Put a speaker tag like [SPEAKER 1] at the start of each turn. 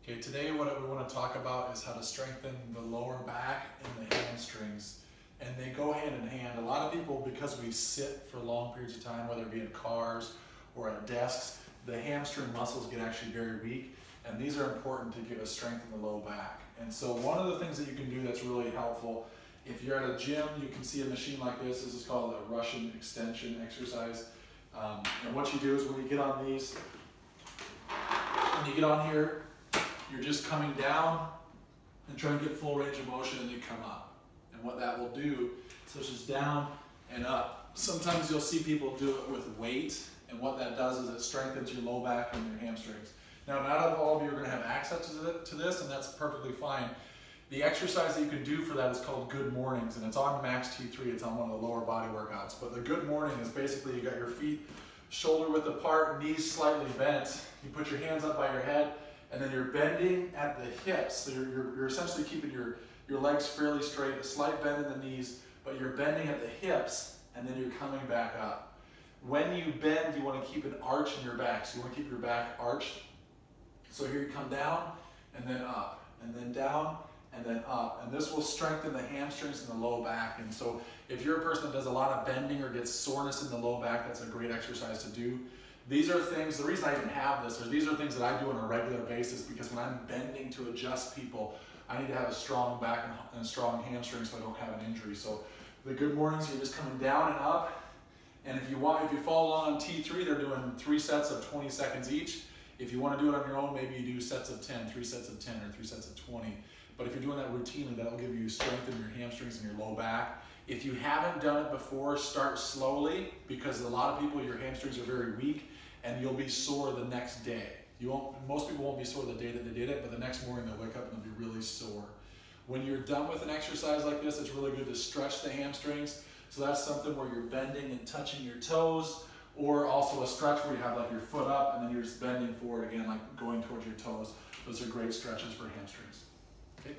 [SPEAKER 1] Okay, today what we want to talk about is how to strengthen the lower back and the hamstrings. And they go hand in hand. A lot of people, because we sit for long periods of time, whether it be in cars or at desks, the hamstring muscles get actually very weak. And these are important to give us strength in the low back. And so one of the things that you can do that's really helpful, if you're at a gym, you can see a machine like this. This is called a Russian extension exercise. And what you do is when you get on these, when you get on here, you're just coming down and trying to get full range of motion, and you come up. And what that will do, so it's just down and up. Sometimes you'll see people do it with weight, and what that does is it strengthens your low back and your hamstrings. Now, not all of you are going to have access to this, and that's perfectly fine. The exercise that you can do for that is called Good Mornings, and it's on Max T3. It's on one of the lower body workouts. But the Good Morning is basically you got your feet shoulder width apart, knees slightly bent. You put your hands up by your head, and then you're bending at the hips. So you're essentially keeping your legs fairly straight, a slight bend in the knees, but you're bending at the hips, and then you're coming back up. When you bend, you want to keep an arch in your back. So you want to keep your back arched. So here you come down, and then up, and then down, and then up. And this will strengthen the hamstrings and the low back. And so if you're a person that does a lot of bending or gets soreness in the low back, that's a great exercise to do. These are things, the reason I even have this, or these are things that I do on a regular basis, because when I'm bending to adjust people, I need to have a strong back and a strong hamstring so I don't have an injury. So the Good Mornings, you're just coming down and up. And if you follow along on T3, they're doing 3 sets of 20 seconds each. If you want to do it on your own, maybe you do sets of 10, 3 sets of 10 or 3 sets of 20. But if you're doing that routinely, that'll give you strength in your hamstrings and your low back. If you haven't done it before, start slowly, because a lot of people, your hamstrings are very weak, and you'll be sore the next day. Most people won't be sore the day that they did it, but the next morning they'll wake up and they'll be really sore. When you're done with an exercise like this, it's really good to stretch the hamstrings. So that's something where you're bending and touching your toes, or also a stretch where you have like your foot up and then you're just bending forward again, like going towards your toes. Those are great stretches for hamstrings. Okay.